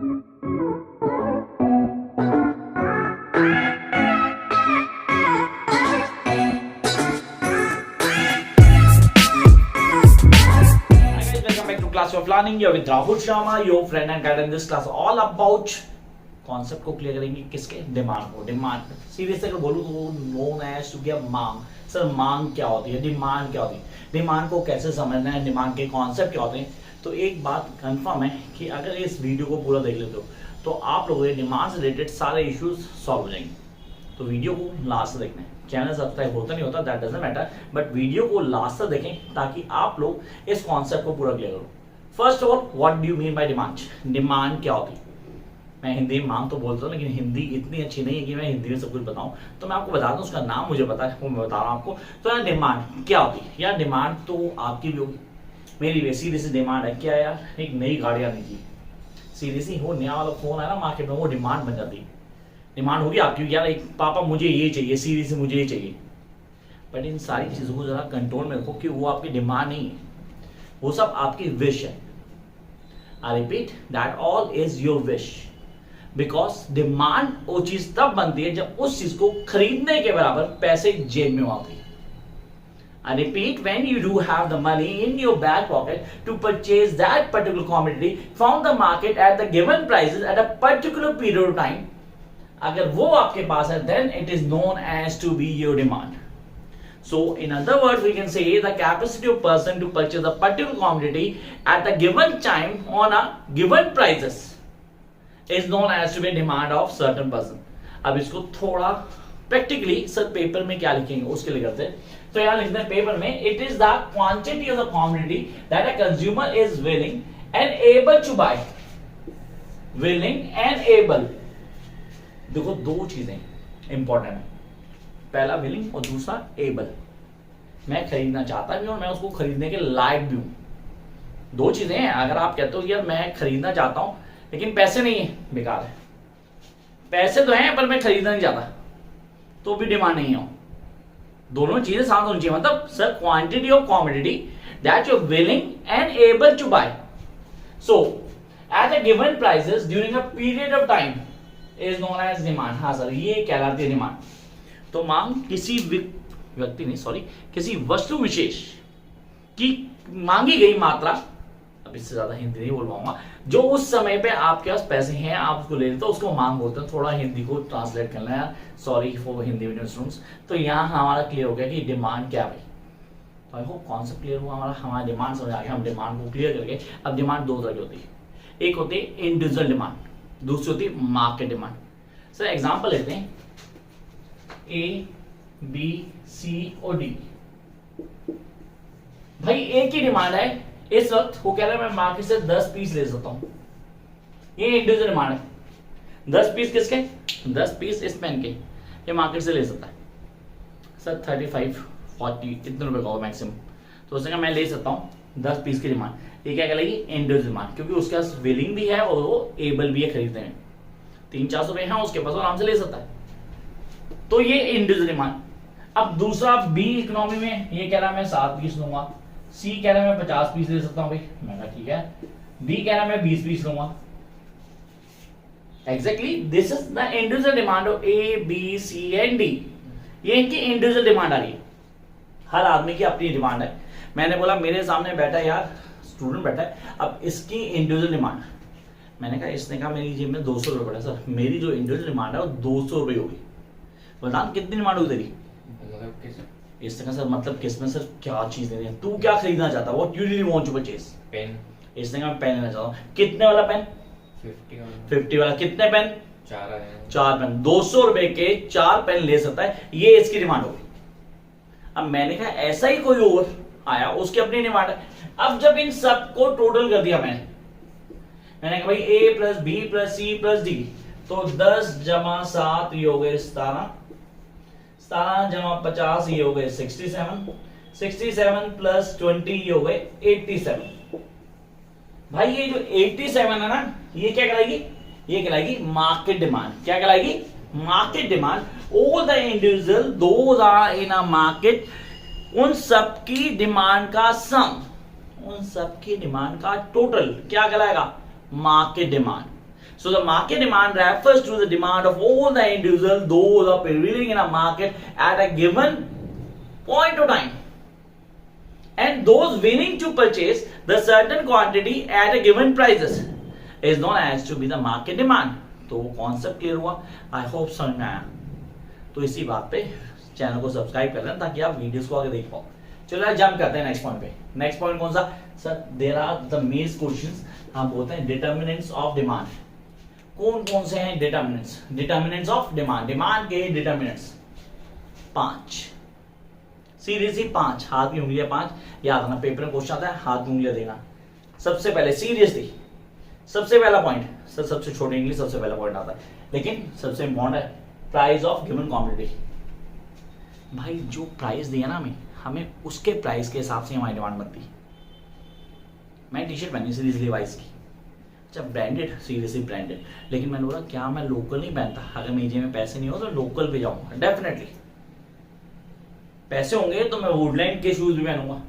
Class of learning here with Rahul Sharma, your friend and guide in this class all about concept को clear करेंगे किसके demand को। Demand seriously अगर बोलूं तो नोन एज टू बी मांग। Sir मांग क्या होती है, डिमांड क्या होती है, डिमांड को कैसे समझना है, डिमांड के कॉन्सेप्ट क्या होते हैं। तो एक बात कंफर्म है कि अगर इस वीडियो को पूरा देख लेते हो तो आप लोगों के डिमांड से रिलेटेड सारे इश्यूज सॉल्व हो जाएंगे। तो वीडियो को लास्ट से देखना है, चैनल सब्सक्राइब होता नहीं होता that doesn't matter, but video को लास्ट से देखें ताकि आप लोग इस कॉन्सेप्ट को पूरा क्लियर करो। First of all what do you mean by demand, demand क्या होती है। मैं हिंदी में मांग तो बोलता हूँ लेकिन हिंदी इतनी अच्छी नहीं है कि मैं हिंदी में सब कुछ बताऊं, तो मैं आपको बता दूं, उसका नाम मुझे पता है वो मैं बता रहा हूँ आपको। तो यार डिमांड क्या होती है, यार डिमांड तो आपकी भी होगी, मेरी भी सीधी सी डिमांड है। क्या यार, एक नई गाड़ी आनी चाहिए, सीधी सी वो नया वाला फोन आया ना मार्केट में, वो डिमांड बन जाती है। डिमांड होगी आपकी, यार एक पापा मुझे ये चाहिए, सीधी सी मुझे ये चाहिए। बट इन सारी चीजों को जरा कंट्रोल में रखो कि वो आपकी डिमांड नहीं है, वो सब आपकी विश है। I repeat that all is your wish, because demand वो चीज तब बनती है जब उस चीज को खरीदने के बराबर पैसे जेब में आते हैं। I repeat, when you do have the money in your back pocket to purchase that particular commodity from the market at the given prices at a particular period of time, अगर वो आपके पास है then it is known as to be your demand. So in other words we can say the capacity of person to purchase a particular commodity at the given time on a given prices is known as to be demand of certain person. अब इसको थोड़ा practically sir paper में क्या लिखेंगे उसके लिए करते हैं। तो यहाँ लिखते हैं पेपर में, it is the quantity of the commodity that a consumer is willing and able to buy. Willing and able, देखो दो चीजें इंपॉर्टेंट है, पहला विलिंग और दूसरा एबल। मैं खरीदना चाहता भी हूं और मैं उसको खरीदने के लायक भी हूं। दो चीजें हैं, अगर आप कहते हो यार मैं खरीदना चाहता हूं लेकिन पैसे नहीं है, बेकार है। पैसे तो हैं पर मैं खरीदना नहीं चाहता, तो भी डिमांड नहीं हो। दोनों चीजें साथ होनी चाहिए। मतलब sir quantity of commodity that you are willing and able to buy, so at a given prices during a period of time is known as demand. हाँ सर ये कहलाती है डिमांड। तो मांग किसी व्यक्ति नहीं, सॉरी, किसी वस्तु विशेष की मांगी गई मात्रा, अब इससे ज्यादा हिंदी नहीं बोल पाऊंगा, जो उस समय पे आपके पास पैसे हैं आप उसको ले लेते हो, उसको मांग बोलते हैं। थोड़ा हिंदी को ट्रांसलेट करना है, sorry for Hindi medium students. तो यहाँ हमारा क्लियर हो गया कि डिमांड क्या है। तो आई होप कॉन्सेप्ट क्लियर हुआ हमारा डिमांड समझ आ गया। हम डिमांड को क्लियर करके, अब डिमांड दो तरह की होती है, एक होती है इंडिविजुअल डिमांड, दूसरी होती है मार्केट डिमांड। सर एग्जाम्पल लेते हैं, ए बी सी और डी। भाई एक ही डिमांड है, इस वक्त वो कह रहा है मैं मार्केट से 10 पीस ले सकता हूं, ये इंडिविजुअल डिमांड है। 10 पीस किसके, 10 पीस इस पेन के, ये मार्केट से ले सकता है सर 35 40 इतने रुपए का होगा मैक्सिमम। तो उसने कहा मैं ले सकता हूं 10 पीस की डिमांड। ये क्या कहलाएगी, इंडिविजुअल डिमांड, क्योंकि उसके पास विलिंग भी है और वो एबल भी है खरीदने में। 300-400 रुपए है उसके पास, आराम से ले सकता है, तो ये इंडिविजुअल डिमांड। अब दूसरा बी इकोनॉमी में, ये कह रहा है मैं 7 पीस लूंगा, सी कह रहा है मैं 50 पीस ले सकता हूं भाई, मैं कहा ठीक है, डी कह रहा है मैं 20 पीस लूंगा। Exactly this is the individual demand of A B C and D. ये इनकी इंडिविजुअल डिमांड आ रही है, हर आदमी की अपनी डिमांड है। मैंने बोला मेरे सामने बैठा यार स्टूडेंट बैठा है, अब इसकी इंडिविजुअल डिमांड, मैंने कहा, इसने कहा मेरी जेब में 200 रुपए पड़ा। सर मेरी जो इंडिविजुअल डिमांड है वो 200 रुपए होगी। बता कितनी डिमांड होगी तेरी। इसने कहा सर मतलब किसमें सर क्या चीज लेनी है, तू क्या खरीदना चाहता है, what you really want to purchase. Pen. इसने कहा पेन लेना चाहता हूं। कितने वाला पेन, 50 वाला। कितने पेन, 4 पेन। 200 रुपए के 4 पेन ले सकता है, ये इसकी डिमांड होगी। अब मैंने कहा ऐसा ही कोई और आया, उसकी अपनी डिमांड है। अब जब इन सबको टोटल कर दिया मैंने कहा भाई A plus B plus C plus D, तो 10 जमा 7 ये हो गए 17, 17 जमा 50 ये हो गए 67, 67 प्लस 20 ये हो गए 87। भाई ये जो 87 है ना, ये क्या कहलाएगी, ये कहलाएगी मार्केट डिमांड। क्या कहलाएगी, market demand. All the individual those are in a market, उन सब की डिमांड का सम, उन सब की डिमांड का टोटल क्या कहलाएगा, market demand. So the market demand refers to the demand of all the individuals, those are prevailing in a market at a given point of time, and those willing to purchase the certain quantity at a given prices is known as to be the market demand. तो concept clear हुआ? I hope समझ में आया। तो इसी बात पे channel को सब्सक्राइब कर लेना ताकि आप वीडियोस को आगे देख पाओ। चलो यार जंप करते हैं नेक्स्ट पॉइंट पे। नेक्स्ट पॉइंट कौन सा? Sir there are the main questions, हम बोलते हैं डिटर्मिनेंट्स ऑफ डिमांड। कौन कौन से हैं determinants? Determinants of demand, demand के डिटर्मिनेंट्स 5, सीरियसली 5, हाथ की उंगलियां 5 याद रखना। पेपर में क्वेश्चन आता है हाथ की उंगलियां देना। सबसे पहले सीरियसली सबसे पहला पॉइंट, सर सबसे छोटे इंग्लिश सबसे पहला पॉइंट आता है, लेकिन सबसे इंपॉर्टेंट है प्राइस ऑफ गिवन कमोडिटी। भाई जो प्राइस दिया ना हमें उसके प्राइस के हिसाब से हमारी डिमांड बनती। मैं टी शर्ट पहनी सीरियसली वाइस की, अच्छा ब्रांडेड, सीरियसली ब्रांडेड, लेकिन मैंने बोला क्या मैं लोकल नहीं पहनता? अगर मेरे जेब में पैसे नहीं हो तो लोकल पे जाऊंगा डेफिनेटली। पैसे होंगे तो मैं वुडलैंड के शूज भी पहनूंगा,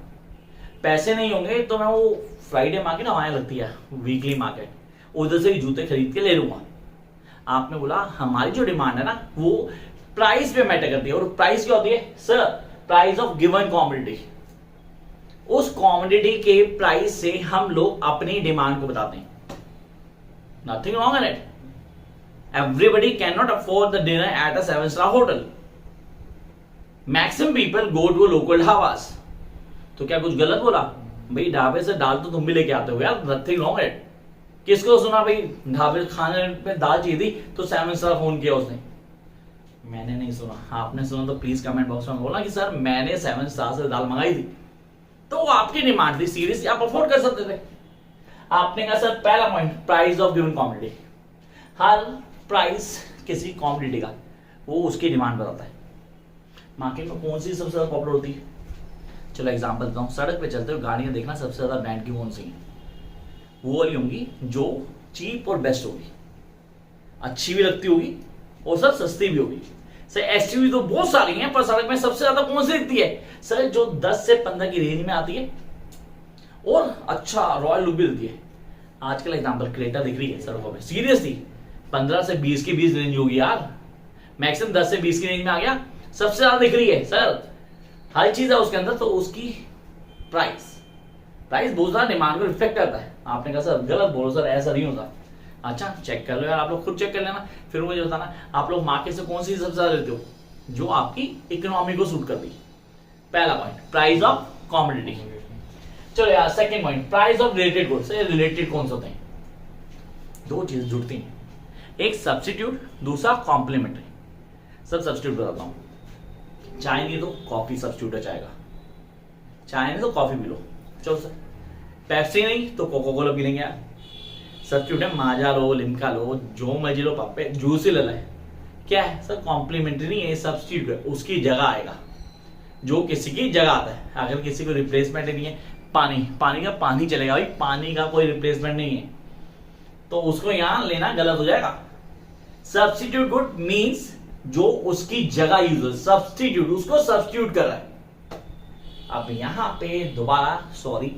पैसे नहीं होंगे तो मैं वो फ्राइडे मार्केट हमारे लगती है वीकली मार्केट, उधर से ही जूते खरीद के ले लूंगा। आपने बोला हमारी जो डिमांड है ना वो प्राइस पे मैटर करती है, और प्राइस क्या होती है? Sir price of given commodity. उस कमोडिटी के प्राइस से हम लोग अपनी डिमांड को बताते हैं। Nothing wrong in it. Everybody can not afford the dinner at a 7-star hotel. Maximum people go to local dhabas. तो क्या कुछ गलत बोला? भाई ढाबे से दाल तो तुम भी लेके आते हो यार, नथिंग रॉन्ग इन इट। किसको सुना भाई ढाबे खाने में दाल चाहिए थी तो 7-star फोन किया उसने? मैंने नहीं सुना। आपने सुना तो प्लीज कमेंट बॉक्स में बोलना कि सर मैंने 7-star से दाल मंगाई थी। तो वो आपकी डिमांड थी, सीरियसली आप अफोर्ड कर सकते थे। आपने कहा सर पहला point price of given commodity. Her price किसी कमोडिटी का वो उसकी डिमांड बताता है। मार्केट में कौन सी सबसे ज्यादा पॉपुलर होती है? चलो एग्जांपल देता हूं। सड़क पे चलते हुए गाड़ियां देखना सबसे ज्यादा ब्रांड की कौन सी है? वो वाली होंगी जो चीप और बेस्ट होगी, अच्छी भी लगती होगी और सब सस्ती भी होगी। सर एसयूवी तो बहुत सारी हैं, पर सड़क में सबसे ज्यादा कौन सी दिखती है? सर जो 10 से 15 की रेंज में आती है और अच्छा रॉयल लुक भी देती है। आजकल एग्जांपल क्रेटा दिख रही है सड़कों पे, सीरियसली 15 से 20 की 20 रेंज होगी यार, मैक्सिमम 10 से 20 की रेंज में आ गया, सबसे ज्यादा दिख रही है सर। हर चीज है उसके अंदर, तो उसकी प्राइस बहुत ज्यादा डिमांड को रिफ्लेक्ट करता है। आपने कहा सर गलत बोलो सर, ऐसा नहीं होता। अच्छा चेक कर लो यार, आप लोग खुद चेक कर लेना, फिर मुझे बताना आप लोग मार्केट से कौन सी सबसे ज्यादा लेते हो जो आपकी इकोनॉमी को सूट कर दी। पहला पॉइंट प्राइस ऑफ कमोडिटी। चलो यार second point price of related goods. Related कौन से होते हैं? दो चीज जुड़ती हैं, एक सब्स्टिट्यूट, दूसरा कॉम्प्लीमेंट्री। सब सब्स्टिट्यूट बताता हूं। चाय नहीं तो कॉफी सब्स्टिट्यूट है चाय का, चाय नहीं तो कॉफी पी लो। चलो सर पेप्सी नहीं तो कोका कोला पी लेंगे यार। सब्स्टिट्यूट है माजा लो, लिम्का लो, जो मर्जी लो, पप्पे जूस ही ले लें। क्या है सर? कॉम्प्लीमेंट्री नहीं है, सब्स्टिट्यूट है, उसकी जगह आएगा, जो किसी की जगह आता है। अगर किसी को रिप्लेसमेंट नहीं है, पानी का पानी चलेगा भाई, पानी का कोई रिप्लेसमेंट नहीं है, तो उसको यहां लेना गलत हो जाएगा। सब्स्टिट्यूट गुड मींस जो उसकी जगह यूज हो, सब्स्टिट्यूट उसको सब्स्टिट्यूट कर रहा है। अब यहां पे दोबारा सॉरी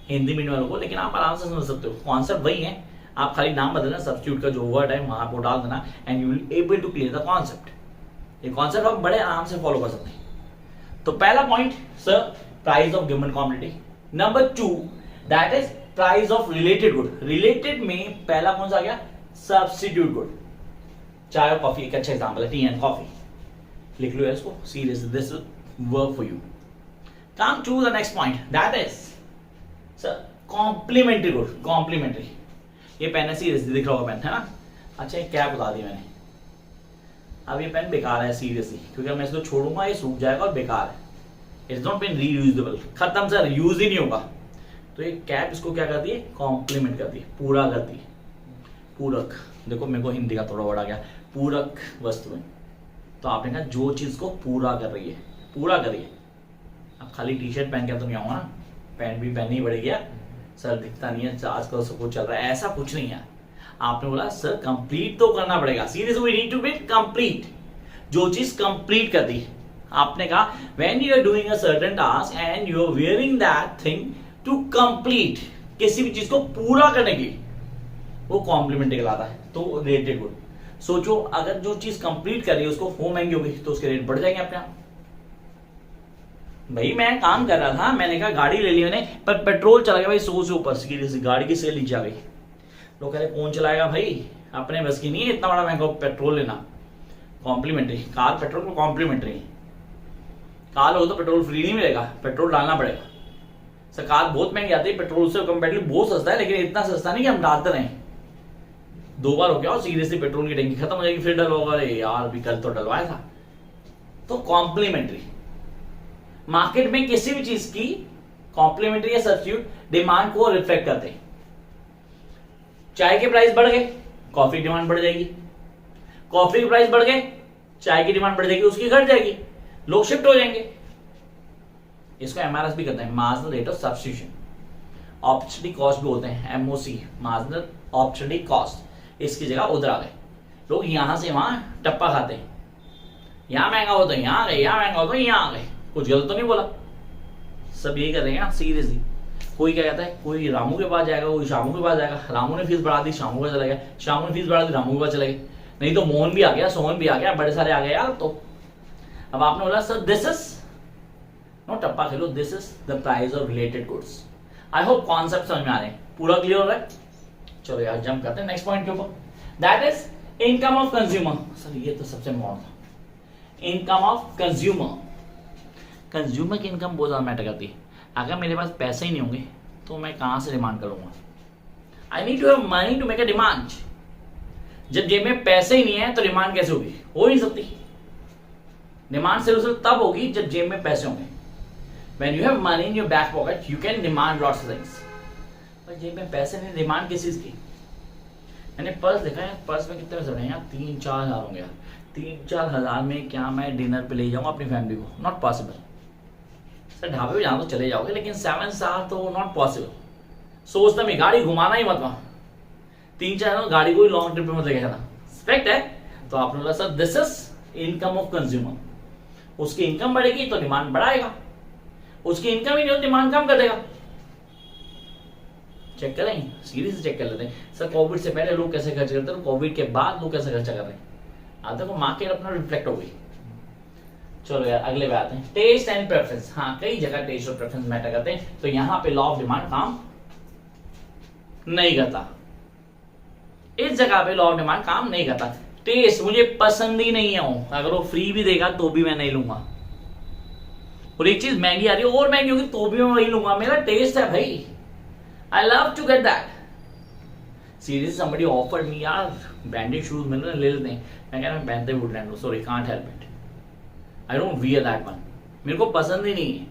हिंदी मीडियम वालों को, लेकिन आप आराम से समझ सकते हो, कॉन्सेप्ट वही है, आप खाली नाम बदलना, सब्स्टिट्यूट का जो वर्ड है वहां को डाल देना and you will able to clear the concept. ये कॉन्सेप्ट आप बड़े आराम से फॉलो कर सकते हैं। तो पहला point sir price of given commodity. Number 2 that is price of related good. Related में पहला कौन सा आ गया? Substitute good. चाय और कॉफी एक अच्छा एग्जांपल है, टी एंड कॉफी, लिख लो इसको seriously, this will work for you. Come to the next point that is sir complementary good. Complementary ये पेन है, सीरियसली दिख रहा होगा पेन है ना। अच्छा एक कैप बता दी मैंने, अब ये पेन बेकार है सीरियसली, क्योंकि मैं इसको छोड़ूंगा ये सूख जाएगा और बेकार है। इट्स नॉट पेन रीयूजेबल, खत्म सर, यूज ही नहीं होगा। तो ये कैप इसको क्या करती है? कॉम्प्लीमेंट करती है, पूरा करती है। पूरक, देखो मेरे को हिंदी का थोड़ा वर्ड आ गया, पूरक वस्तुएं। तो आपने कहा जो चीज को पूरा कर रही है, पूरा करिए। अब खाली टी शर्ट पहन के तो नहीं आऊंगा ना, पैंट भी पहननी पड़ेगी यार, सर दिखता नहीं है आजकल सब कुछ चल रहा है, ऐसा कुछ नहीं है। आपने बोला सर कंप्लीट तो करना पड़ेगा, seriously we need to be complete, जो चीज कंप्लीट कर दी। आपने कहा when you are doing a certain task and you are wearing that thing to complete, किसी भी चीज को पूरा करने के लिए, वो कॉम्प्लीमेंट्री कहलाता है। तो रिलेटेड गुड, सोचो अगर जो चीज कंप्लीट कर रही है उसको वो महंगी होगी तो उसके रेट बढ़ जाएंगे अपने आप। भाई मैं काम कर रहा था, मैंने कहा गाड़ी ले ली मैंने, पर पेट्रोल चला गया भाई 100 से ऊपर, सीरियसली गाड़ी की सेल नीचे आ गई। लोग कह रहे कौन चलाएगा भाई, अपने बस की नहीं है इतना बड़ा महंगा पेट्रोल लेना। कॉम्प्लीमेंट्री, कार पेट्रोल को कॉम्प्लीमेंट्री, कार हो तो पेट्रोल फ्री नहीं मिलेगा, पेट्रोल डालना पड़ेगा। सर कार बहुत महंगी आती है, पेट्रोल से कंपेरेटिवली बहुत सस्ता है, लेकिन इतना सस्ता नहीं कि हम डालते रहें। 2 बार हो गया और सीरियसली पेट्रोल की टंकी खत्म हो जाएगी, फिर डलवाओगे, अरे यार अभी कल तो डलवाया था। तो कॉम्प्लीमेंट्री, मार्केट में किसी भी चीज की कॉम्प्लीमेंट्री या सब्स्टिट्यूट डिमांड को रिफ्लेक्ट करते हैं। चाय के प्राइस बढ़ गए, कॉफी की डिमांड बढ़ जाएगी, कॉफी के प्राइस बढ़ गए, चाय की डिमांड बढ़ जाएगी, उसकी घट जाएगी, लोग शिफ्ट हो जाएंगे। इसको एमआरएस भी कहते हैं, marginal rate of substitution. Opportunity cost भी होते हैं, एमओसी, मार्जिनल ऑपर्चुनिटी कॉस्ट। इसकी जगह उधर आ गए, लोग यहां से वहां टप्पा खाते हैं, यहां महंगा होता है यहां आ गए, यहां महंगा होता है यहां आ गए। कुछ गलत तो नहीं बोला, सब यही कर रहे हैं ना सीरियसली। कोई क्या कहता है, कोई रामू के पास जाएगा, कोई शामू के पास जाएगा, रामू ने फीस बढ़ा दी शामू का चला गया, शामू ने फीस बढ़ा दी रामू के पास चला गया, नहीं तो मोहन भी आ गया, सोहन भी आ गया, बड़े सारे आ गए यार। तो अब आपने बोला sir this is no tappa Khelo, this is the price of related goods. I hope concept समझ में आ रहे हैं, पूरा क्लियर हो रहा है। चलो यार जंप करते हैं नेक्स्ट पॉइंट के ऊपर, that is income of consumer. Sir ये तो सबसे इम्पोर्टेंट था, इनकम ऑफ कंज्यूमर। कंज्यूमर की इनकम बहुत ज्यादा मैटर करती है। अगर मेरे पास पैसे ही नहीं होंगे तो मैं कहां से डिमांड करूंगा? I need to have money to make a demand. जब जेब में पैसे ही नहीं है तो डिमांड कैसे होगी? हो ही नहीं सकती। डिमांड सिर्फ तब होगी जब जेब में पैसे होंगे। When you have money in your back pocket, you can demand lots of things. पर जेब में पैसे नहीं, डिमांड किस चीज की? मैंने पर्स देखा है, पर्स में कितने पैसे बढ़े यार, 3-4 हजार होंगे यार। 3-4 हजार में क्या मैं डिनर पे ले जाऊंगा अपनी फैमिली को? Not possible. सर ढाबे पे जाना तो चले जाओगे, लेकिन 7 स्टार तो नॉट पॉसिबल। सोचता मैं गाड़ी घुमाना ही मत वहां, 3-4 हजार गाड़ी को लॉन्ग ट्रिप पे मत लेके जाना। फैक्ट है। तो आपने बोला sir this is income of consumer. उसकी इनकम बढ़ेगी तो डिमांड बढ़ाएगा, उसकी इनकम ही नहीं हो डिमांड कम कर देगा। चेक करें, सीरीज चेक कर लेते हैं। सर कोविड से पहले लोग कैसे खर्च करते थे, कोविड के बाद लोग कैसे खर्चा कर रहे हैं। अब देखो मार्केट अपना रिफ्लेक्ट हो गई। चलो यार अगले पे आते हैं, टेस्ट एंड प्रेफरेंस। हाँ कई जगह टेस्ट और प्रेफरेंस मैटर करते हैं, तो यहां पे लॉ ऑफ डिमांड काम नहीं करता। इस जगह पे लॉ ऑफ डिमांड काम नहीं करता। टेस्ट मुझे पसंद ही नहीं है, अगर वो फ्री भी देगा तो भी मैं नहीं लूंगा। और एक चीज महंगी आ रही है और महंगी होगी तो भी मैं वही लूंगा, मेरा टेस्ट है भाई, I love to get that. Seriously somebody offered me यार ब्रांडेड शूज मिल रहे हैं, ले लेते हैं। मैं कह रहा हूं पहनते Woodland, sorry can't help it, I don't wear that one, मेरे को पसंद ही नहीं है।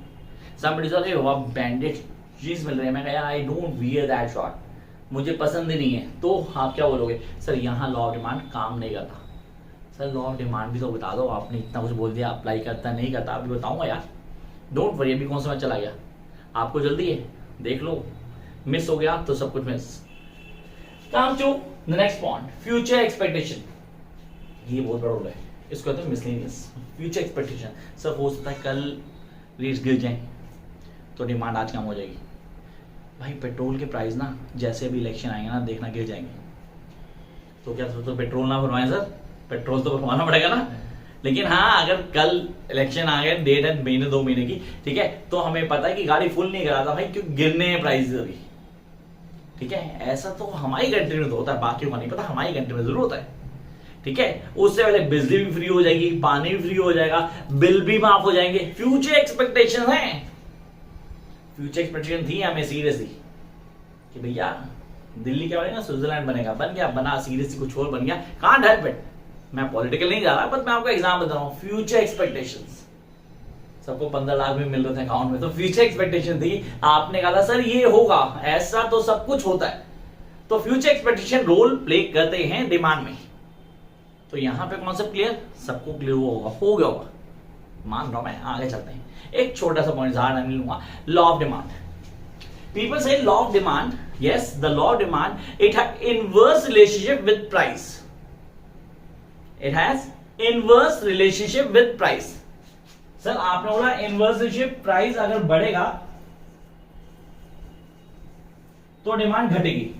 समबडी से ब्रांडेड चीज मिल रही है, मैं कह I don't wear that short, मुझे पसंद ही नहीं है। तो आप क्या बोलोगे? सर यहाँ लॉ ऑफ डिमांड काम नहीं करता। सर लॉ ऑफ डिमांड भी तो बता दो, आपने इतना कुछ बोल दिया, अप्लाई करता नहीं करता अभी बताऊंगा यार, डोंट वरी। अभी कौन सा मैं चला गया, आपको जल्दी है, देख लो, मिस हो गया तो सब कुछ miss. Come to the next point, future expectation. ये बहुत बड़ा रोल है, इसको कहते हैं मिसलेनियस फ्यूचर एक्सपेक्टेशन। सर हो सकता है कल रेट्स गिर जाए तो डिमांड आज कम हो जाएगी। भाई पेट्रोल के प्राइस ना जैसे भी इलेक्शन आएंगे ना देखना गिर जाएंगे, तो क्या तो पेट्रोल ना भरवाएं सर? पेट्रोल तो भरवाना पड़ेगा ना। लेकिन हाँ अगर कल इलेक्शन आ गए, 1.5 महीने 2 महीने की, ठीक है, तो हमें पता है कि गाड़ी फुल नहीं कराता भाई, क्यों गिरने हैं प्राइस अभी, ठीक है। ऐसा तो हमारी कंट्री में तो होता है, बाकियों का नहीं पता, हमारी कंट्री में जरूर होता है, ठीक है। उससे पहले बिजली भी फ्री हो जाएगी, पानी भी फ्री हो जाएगा, बिल भी माफ हो जाएंगे। फ्यूचर एक्सपेक्टेशन है, फ्यूचर एक्सपेक्टेशन थी हमें सीरियसली कि भैया दिल्ली क्या बनेगा, स्विट्जरलैंड बनेगा, बन गया, बना सीरियसली कुछ और बन गया, कांट हेल्प इट। मैं पॉलिटिकल नहीं जा रहा, बट मैं आपको एग्जाम बता रहा हूं। फ्यूचर एक्सपेक्टेशंस, सबको 15 लाख भी मिल रहे थे अकाउंट में, तो फ्यूचर एक्सपेक्टेशन थी। आपने कहा था सर ये होगा, ऐसा तो सब कुछ होता है, तो फ्यूचर एक्सपेक्टेशन रोल प्ले करते हैं डिमांड में। तो यहां पे कॉन्सेप्ट क्लियर, सबको क्लियर होगा, हो गया होगा, मान रहा हूं मैं। आगे चलते हैं, एक छोटा सा पॉइंट ज्यादा नहीं लूंगा। लॉ ऑफ डिमांड, पीपल से law of demand, yes the law of demand, it has inverse relationship with price, it has inverse relationship with price. Sir आपने बोला इनवर्स रिलेशनशिप, प्राइस अगर बढ़ेगा तो डिमांड घटेगी,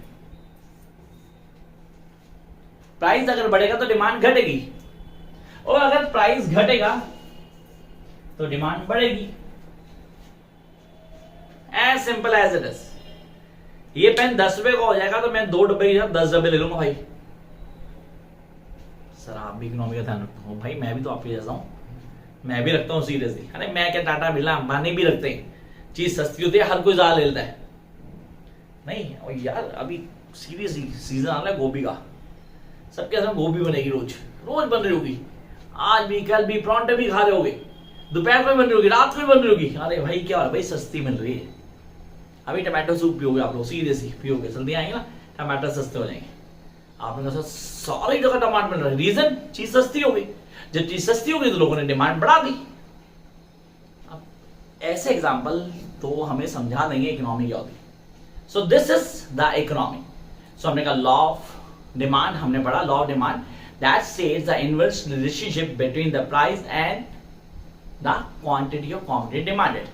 प्राइस अगर बढ़ेगा तो डिमांड घटेगी, और अगर प्राइस घटेगा तो डिमांड बढ़ेगी। As simple as it is. ये पेन 10 रुपए का हो जाएगा तो मैं 2 डब्बे की 10 डब्बे ले लूंगा भाई। सर आप भी इकोनॉमी का ध्यान रखते हो भाई, मैं भी तो आपके जैसा हूं, मैं भी रखता हूँ सीरियसली। अरे मैं क्या, टाटा बिरला अंबानी भी रखते हैं। चीज सस्ती होती है, हर कोई ज्यादा ले लेता है। नहीं और यार अभी सीरियसली सीजन आ रहा है गोभी का, सबके साथ गोभी बनेगी, रोज रोज बन रही होगी, आज भी कल भी परांठे भी खा रहे होगे, दोपहर को भी बन रही होगी, रात को भी बन रही होगी। अरे भाई क्या हो रहा है भाई, सस्ती मिल रही है। अभी टमाटो सूप पियोगे आप लोग, सीरियसली पियोगे, सर्दी आएंगे ना टमाटर सस्ते हो जाएंगे। आपने कहा सारी जगह टमाटर मिल रहा है, रीजन चीज सस्ती हो गई। जब चीज सस्ती हो गई तो लोगों ने डिमांड बढ़ा दी। अब ऐसे एग्जांपल तो हमें समझा देंगे इकोनॉमी क्या होती है। So this is the economy. So हमने कहा लॉ ऑफ डिमांड, हमने पढ़ा law of demand that says the inverse relationship between the price and the quantity of commodity demanded.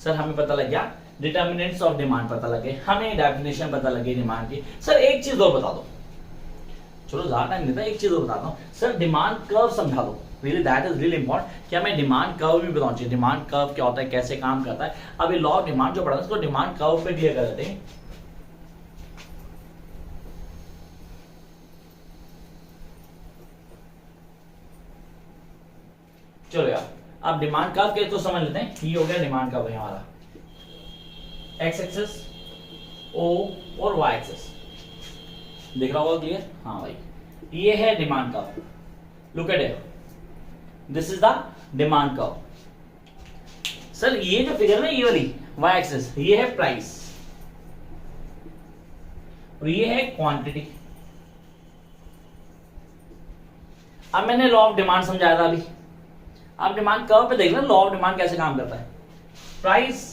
Sir हमें पता लग गया डिटर्मिनेंट्स ऑफ डिमांड, पता लगे हमें, डेफिनेशन पता लगी डिमांड की। सर एक चीज और बता दो, चलो ज्यादा टाइम लेता है, एक चीज और बताता हूँ सर, डिमांड कर्व समझा दो। Really that is really important. क्या मैं डिमांड कर्व भी बताऊं चाहिए, डिमांड कर्व क्या होता है, कैसे काम करता है। अब ये लॉ ऑफ डिमांड जो पढ़ा था उसको डिमांड कर्व पे क्लियर कर देते हैं। चलो यार अब डिमांड कर्व के तो समझ लेते हैं। ये हो गया डिमांड कर्व हमारा, एक्स एक्सिस ओ और वाई एक्सिस दिख रहा होगा क्लियर। हाँ भाई ये है demand curve, look at it, this is the demand curve. Sir ये जो फिगर है ये वाली वाई एक्सिस, ये है प्राइस और ये है क्वांटिटी। अब मैंने लॉ ऑफ डिमांड समझाया था अभी, आप डिमांड कर्व पे देख लो लॉ ऑफ डिमांड कैसे काम करता है। प्राइस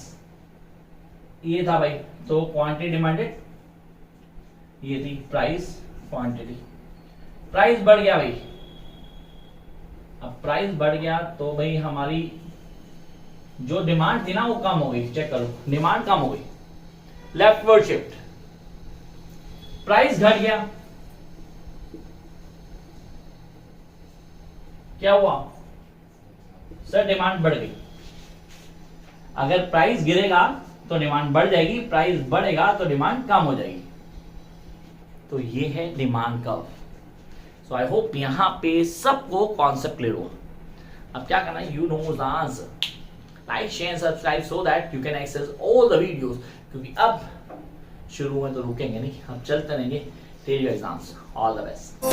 ये था भाई, तो क्वांटिटी डिमांडेड ये थी प्राइस क्वांटिटी। प्राइस बढ़ गया भाई, अब प्राइस बढ़ गया तो भाई हमारी जो डिमांड थी ना वो कम हो गई। चेक करो डिमांड कम हो गई, लेफ्टवर्ड शिफ्ट। प्राइस घट गया, क्या हुआ सर, डिमांड बढ़ गई। अगर प्राइस गिरेगा तो डिमांड बढ़ जाएगी, प्राइस बढ़ेगा तो डिमांड कम हो जाएगी। तो ये है demand curve. So I hope यहां पे सबको कॉन्सेप्ट क्लियर हो। अब क्या करना है, you know the answer, like share subscribe so that you can access all the videos. क्योंकि अब शुरू में तो रुकेंगे नहीं, अब चलते रहेंगे तेज एग्जाम्स। All the best.